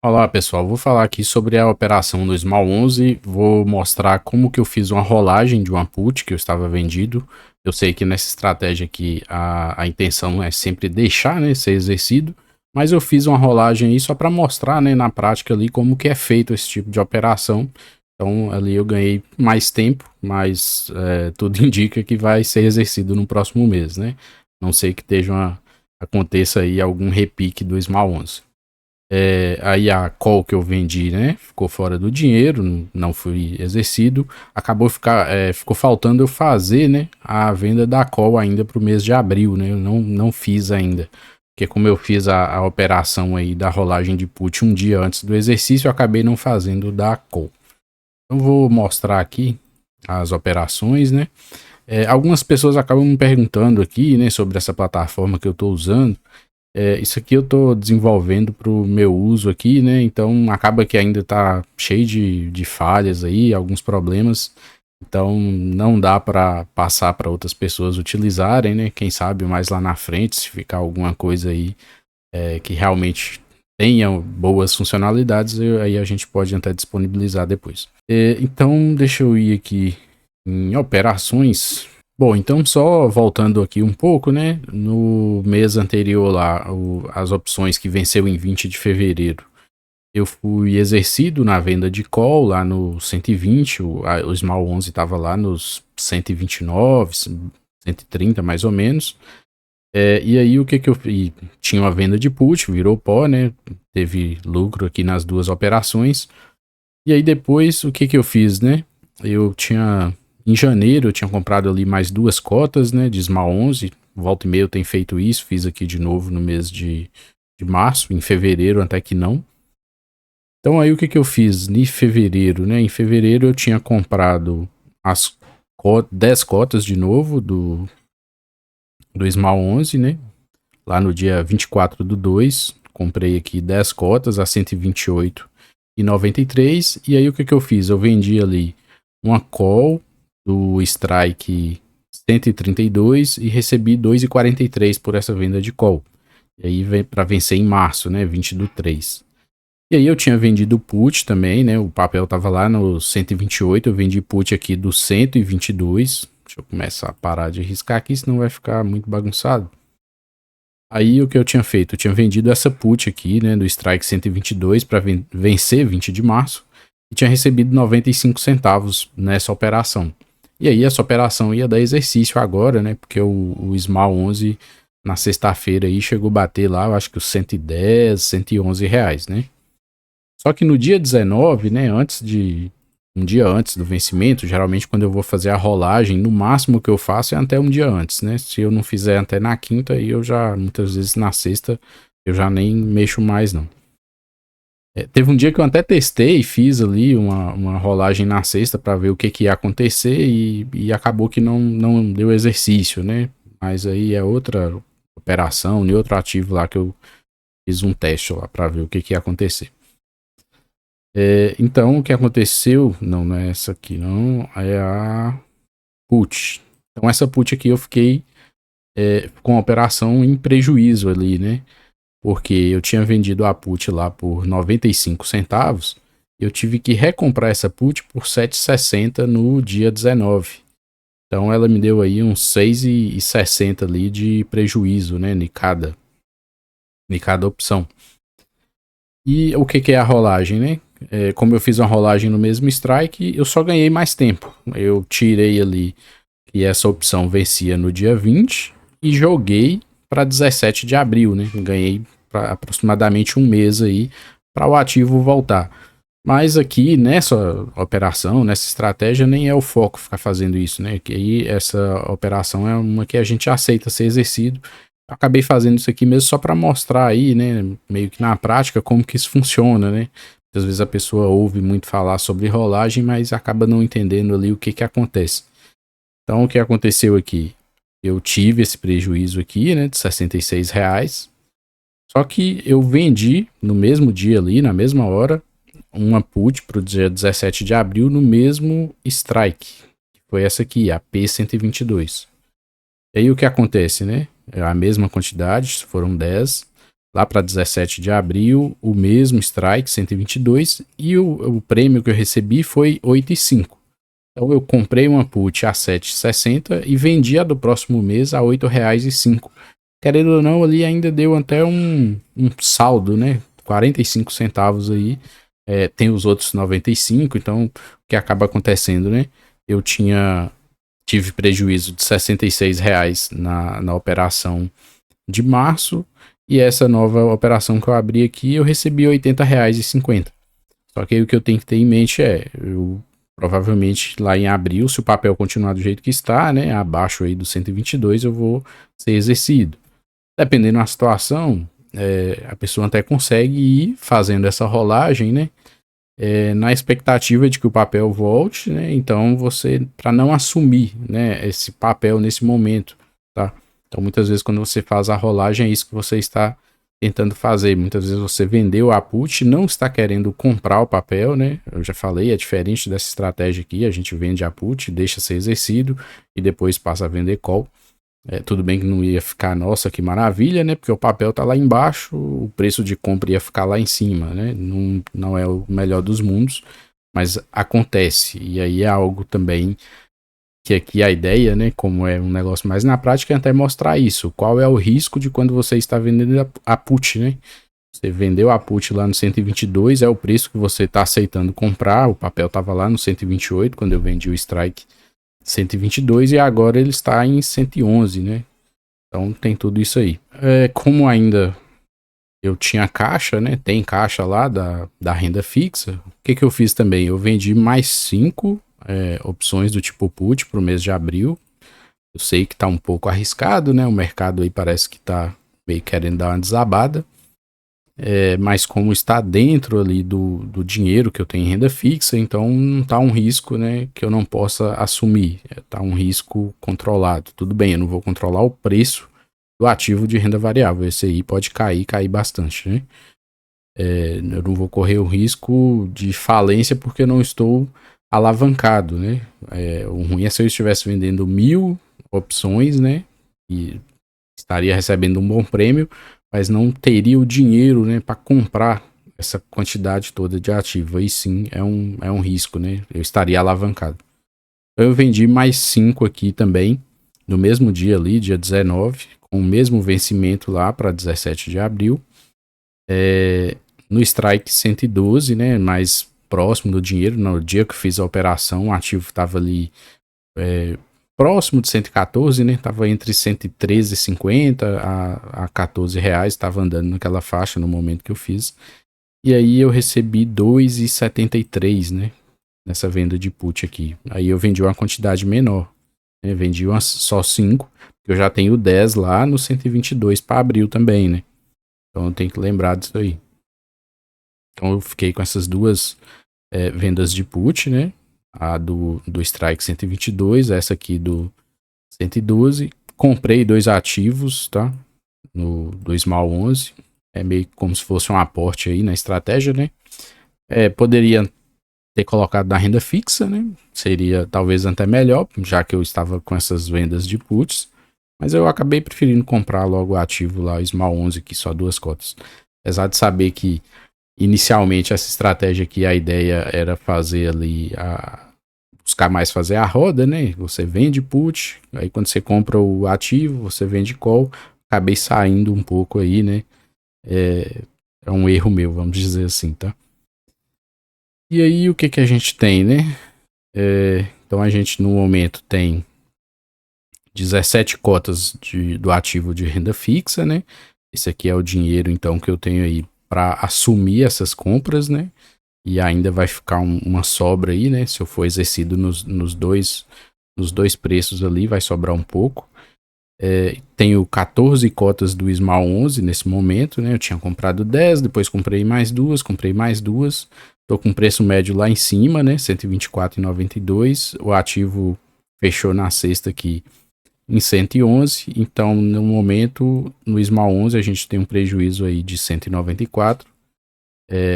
Olá pessoal, vou falar aqui sobre a operação do Small 11, vou mostrar como que eu fiz uma rolagem de uma put que eu estava vendido. Eu sei que nessa estratégia aqui a intenção é sempre deixar, né, ser exercido, mas eu fiz uma rolagem aí só para mostrar, né, na prática ali como que é feito esse tipo de operação. Então ali eu ganhei mais tempo, mas tudo indica que vai ser exercido no próximo mês, né? Não sei que aconteça aí algum repique do Small 11. Aí a call que eu vendi, né, ficou fora do dinheiro, não fui exercido, ficou faltando eu fazer, né, a venda da call ainda para o mês de abril, né, eu não fiz ainda, porque como eu fiz a operação aí da rolagem de put um dia antes do exercício, eu acabei não fazendo da call. Então vou mostrar aqui as operações, né. Algumas pessoas acabam me perguntando aqui, né, sobre essa plataforma que eu estou usando. Isso aqui eu tô desenvolvendo pro meu uso aqui, né? Então acaba que ainda tá cheio de falhas aí, alguns problemas. Então não dá para passar para outras pessoas utilizarem, né? Quem sabe mais lá na frente, se ficar alguma coisa aí que realmente tenha boas funcionalidades, aí a gente pode até disponibilizar depois. Então deixa eu ir aqui em operações. Bom, então só voltando aqui um pouco, né? No mês anterior lá, as opções que venceu em 20 de fevereiro, eu fui exercido na venda de call lá no 120, o Small 11 estava lá nos 129, 130 mais ou menos. E aí o que que eu fiz? Tinha uma venda de put, virou pó, né? Teve lucro aqui nas duas operações. E aí depois o que que eu fiz, né? Eu tinha Em janeiro eu tinha comprado ali mais duas cotas, né, de Small 11. Volta e meia eu tenho feito isso, fiz aqui de novo no mês de março, em fevereiro até que não. Então aí o que que eu fiz em fevereiro, né? Em fevereiro eu tinha comprado 10 cotas de novo do Small 11, né? Lá no dia 24/2, comprei aqui 10 cotas a 128,93. E aí o que que eu fiz? Eu vendi ali uma call do Strike 132 e recebi 2,43 por essa venda de call. E aí vem para vencer em março, né, 20/3. E aí eu tinha vendido put também, né? O papel tava lá no 128, eu vendi put aqui do 122. Deixa eu começar a parar de riscar aqui, senão vai ficar muito bagunçado. Aí o que eu tinha feito? Eu tinha vendido essa put aqui, né, do Strike 122 para vencer 20 de março e tinha recebido 95 centavos nessa operação. E aí essa operação ia dar exercício agora, né, porque o Small 11 na sexta-feira aí chegou a bater lá, eu acho que os 110, 111 reais, né. Só que no dia 19, né, um dia antes do vencimento, geralmente quando eu vou fazer a rolagem, no máximo que eu faço é até um dia antes, né? Se eu não fizer até na quinta, aí eu já, muitas vezes na sexta, eu já nem mexo mais, não. Teve um dia que eu até testei, fiz ali uma rolagem na sexta para ver o que, que ia acontecer e acabou que não deu exercício, né? Mas aí é outra operação, em outro ativo lá que eu fiz um teste lá para ver o que, que ia acontecer. Então, o que aconteceu? Não é essa aqui, não. É a put. Então, essa put aqui eu fiquei com a operação em prejuízo ali, né? Porque eu tinha vendido a put lá por 95 centavos. Eu tive que recomprar essa put por 7,60 no dia 19. Então, ela me deu aí uns 6,60 ali de prejuízo, né? De cada opção. E o que, que é a rolagem, né? Como eu fiz uma rolagem no mesmo strike, eu só ganhei mais tempo. Eu tirei ali que essa opção vencia no dia 20 e joguei para 17 de abril, né? Ganhei pra aproximadamente um mês aí para o ativo voltar. Mas aqui nessa operação, nessa estratégia, nem é o foco ficar fazendo isso, né? Que aí essa operação é uma que a gente aceita ser exercido. Acabei fazendo isso aqui mesmo só para mostrar aí, né, meio que na prática como que isso funciona, né? Às vezes a pessoa ouve muito falar sobre rolagem, mas acaba não entendendo ali o que que acontece. Então o que aconteceu aqui? Eu tive esse prejuízo aqui, né, de R$ 66. Só que eu vendi no mesmo dia ali, na mesma hora, uma put para o dia 17 de abril no mesmo strike, que foi essa aqui, a P122. E aí o que acontece, né? É a mesma quantidade, foram 10. lá para 17 de abril, o mesmo strike, 122, e o prêmio que eu recebi foi 8,5. Então eu comprei uma put a 7,60 e vendi a do próximo mês a R$ 8,05. Querendo ou não, ali ainda deu até um saldo, né? 45 centavos aí. Tem os outros 95, então o que acaba acontecendo, né? Eu tive prejuízo de R$ 66 na operação de março, e essa nova operação que eu abri aqui, eu recebi R$ 80,50. Só que aí o que eu tenho que ter em mente eu provavelmente lá em abril, se o papel continuar do jeito que está, né, abaixo aí do 122, eu vou ser exercido. Dependendo da situação, a pessoa até consegue ir fazendo essa rolagem, né, na expectativa de que o papel volte, né, então você, para não assumir, né, esse papel nesse momento, tá? Então muitas vezes quando você faz a rolagem é isso que você está tentando fazer. Muitas vezes você vendeu a put, não está querendo comprar o papel, né? Eu já falei, é diferente dessa estratégia aqui, a gente vende a put, deixa ser exercido e depois passa a vender call. Tudo bem que não ia ficar, nossa, que maravilha, né? Porque o papel tá lá embaixo, o preço de compra ia ficar lá em cima, né? Não é o melhor dos mundos, mas acontece. E aí é algo também que aqui a ideia, né, como é um negócio mais na prática, é até mostrar isso. Qual é o risco de quando você está vendendo a put, né? Você vendeu a put lá no 122, é o preço que você está aceitando comprar. O papel estava lá no 128 quando eu vendi o strike 122 e agora ele está em 111, né? Então tem tudo isso aí. Como ainda eu tinha caixa, né? Tem caixa lá da renda fixa. O que eu fiz também? Eu vendi mais 5 opções do tipo put para o mês de abril. Eu sei que tá um pouco arriscado, né? O mercado aí parece que tá meio querendo dar uma desabada. Mas como está dentro ali do dinheiro que eu tenho em renda fixa, então não tá um risco, né, que eu não possa assumir. Tá um risco controlado. Tudo bem, eu não vou controlar o preço do ativo de renda variável. Esse aí pode cair bastante, né? Eu não vou correr o risco de falência porque eu não estou alavancado, né? O ruim é se eu estivesse vendendo 1.000 opções, né? E estaria recebendo um bom prêmio, mas não teria o dinheiro, né, para comprar essa quantidade toda de ativo. Aí sim é um risco, né? Eu estaria alavancado. Eu vendi mais 5 aqui também, no mesmo dia ali, dia 19, com o mesmo vencimento lá para 17 de abril. No strike 112, né, mais próximo do dinheiro. No dia que eu fiz a operação, o ativo estava ali próximo de 114, né? Tava entre 113,50 a R$ 14, estava andando naquela faixa no momento que eu fiz. E aí eu recebi 2,73, né? Nessa venda de put aqui. Aí eu vendi uma quantidade menor, né? Vendi só 5, eu já tenho 10 lá no 122 para abril também, né? Então eu tenho que lembrar disso aí. Então eu fiquei com essas duas vendas de put, né? A do strike 122, essa aqui do 112. Comprei 2 ativos, tá? Do Small 11. É meio como se fosse um aporte aí na estratégia, né? Poderia ter colocado na renda fixa, né? Seria talvez até melhor, já que eu estava com essas vendas de puts. Mas eu acabei preferindo comprar logo o ativo lá, o Small 11, que só 2 cotas. Apesar de saber que inicialmente essa estratégia aqui, a ideia era fazer ali buscar mais fazer a roda, né? Você vende put, aí quando você compra o ativo, você vende call. Acabei saindo um pouco aí, né? É um erro meu, vamos dizer assim, tá? E aí o que a gente tem, né? Então a gente no momento tem 17 cotas do ativo de renda fixa, né? Esse aqui é o dinheiro então que eu tenho aí para assumir essas compras, né? E ainda vai ficar uma sobra aí, né? Se eu for exercido nos dois preços ali, vai sobrar um pouco. Tenho 14 cotas do Small 11 nesse momento, né? Eu tinha comprado 10, depois comprei mais duas. Tô com preço médio lá em cima, né? R$ 124,92. O ativo fechou na sexta aqui em 111. Então, no momento, no Small 11 a gente tem um prejuízo aí de 194.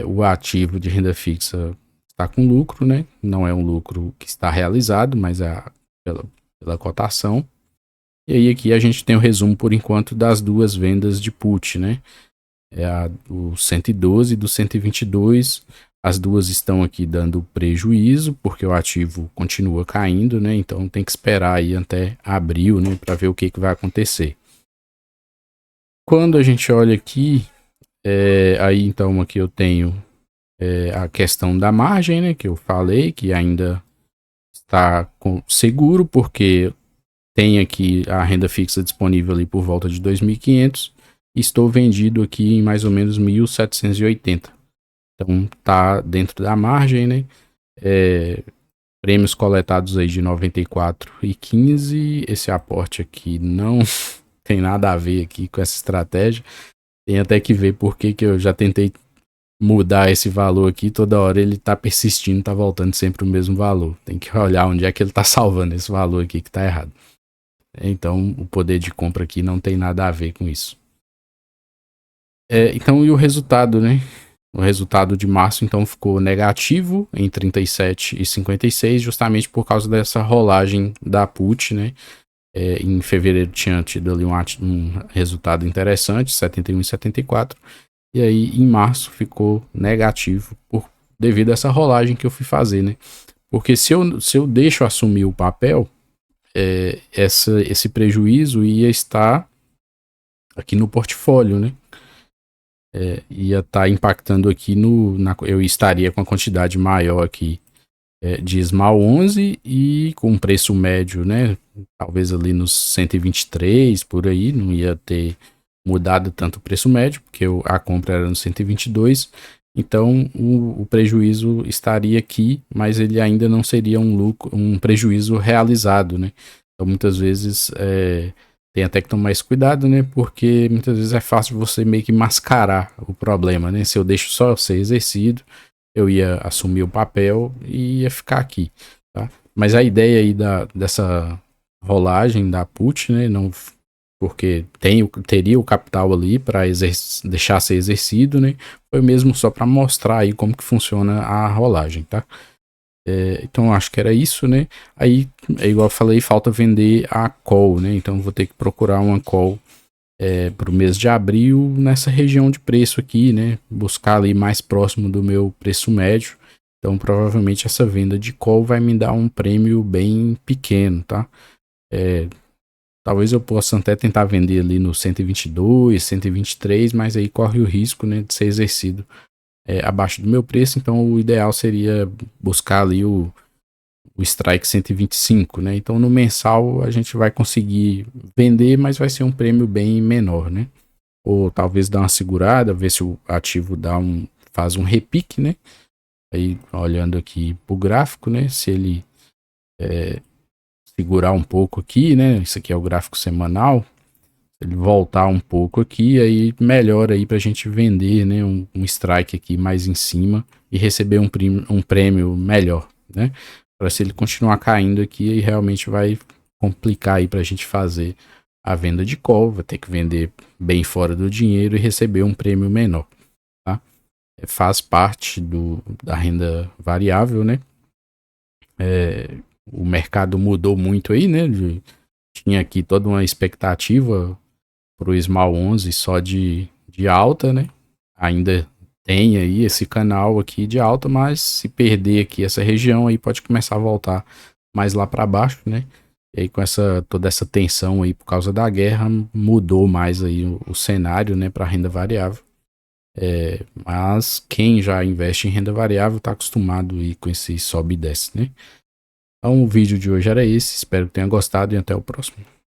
O ativo de renda fixa está com lucro, né? Não é um lucro que está realizado, mas pela cotação. E aí aqui a gente tem o resumo por enquanto das duas vendas de put, né? o 112 do 122. As duas estão aqui dando prejuízo, porque o ativo continua caindo, né? Então tem que esperar aí até abril, né? Para ver o que vai acontecer. Quando a gente olha aqui, aí então aqui eu tenho a questão da margem, né? Que eu falei, que ainda está seguro, porque tem aqui a renda fixa disponível ali por volta de 2.500. Estou vendido aqui em mais ou menos 1.780. Então tá dentro da margem, né? Prêmios coletados aí de 94,15. Esse aporte aqui não tem nada a ver aqui com essa estratégia. Tem até que ver porque que eu já tentei mudar esse valor aqui, toda hora ele tá persistindo, tá voltando sempre o mesmo valor. Tem que olhar onde é que ele tá salvando esse valor aqui que tá errado. Então o poder de compra aqui não tem nada a ver com isso. Então, e o resultado, né? O resultado de março, então, ficou negativo em 37,56, justamente por causa dessa rolagem da put, né? Em fevereiro tinha tido ali um resultado interessante, 71,74, e aí em março ficou negativo devido a essa rolagem que eu fui fazer, né? Porque se eu deixo assumir o papel, esse prejuízo ia estar aqui no portfólio, né? Ia estar impactando aqui eu estaria com a quantidade maior aqui de Small 11 e com preço médio, né? Talvez ali nos 123 por aí, não ia ter mudado tanto o preço médio, porque a compra era no 122. Então o prejuízo estaria aqui, mas ele ainda não seria um prejuízo realizado, né? Então muitas vezes tem até que tomar mais cuidado, né? Porque muitas vezes é fácil você meio que mascarar o problema, né? Se eu deixo só ser exercido, eu ia assumir o papel e ia ficar aqui, tá? Mas a ideia aí dessa rolagem da put, né? Não, porque teria o capital ali para deixar ser exercido, né? Foi mesmo só para mostrar aí como que funciona a rolagem, tá? Então acho que era isso, né? Aí, igual eu falei, falta vender a call, né? Então vou ter que procurar uma call para o mês de abril nessa região de preço aqui, né? Buscar ali mais próximo do meu preço médio. Então provavelmente essa venda de call vai me dar um prêmio bem pequeno, tá? Talvez eu possa até tentar vender ali no 122, 123, mas aí corre o risco, né, de ser exercido abaixo do meu preço. Então o ideal seria buscar ali o strike 125, né? Então no mensal a gente vai conseguir vender, mas vai ser um prêmio bem menor, né? Ou talvez dar uma segurada, ver se o ativo faz um repique, né? Aí olhando aqui pro gráfico, né? Se ele segurar um pouco aqui, né? Isso aqui é o gráfico semanal. Ele voltar um pouco aqui, aí melhora aí pra gente vender, né? Um strike aqui mais em cima e receber um prêmio melhor, né? Para se ele continuar caindo aqui, aí realmente vai complicar aí pra gente fazer a venda de call, vai ter que vender bem fora do dinheiro e receber um prêmio menor, tá? Faz parte da renda variável, né? O mercado mudou muito aí, né? Tinha aqui toda uma expectativa pro Small 11 só de alta, né? Ainda tem aí esse canal aqui de alta, mas se perder aqui essa região aí pode começar a voltar mais lá para baixo, né? E aí com toda essa tensão aí por causa da guerra mudou mais aí o cenário, né, para renda variável. Mas quem já investe em renda variável está acostumado aí com esse sobe e desce, né? Então o vídeo de hoje era esse, espero que tenha gostado e até o próximo.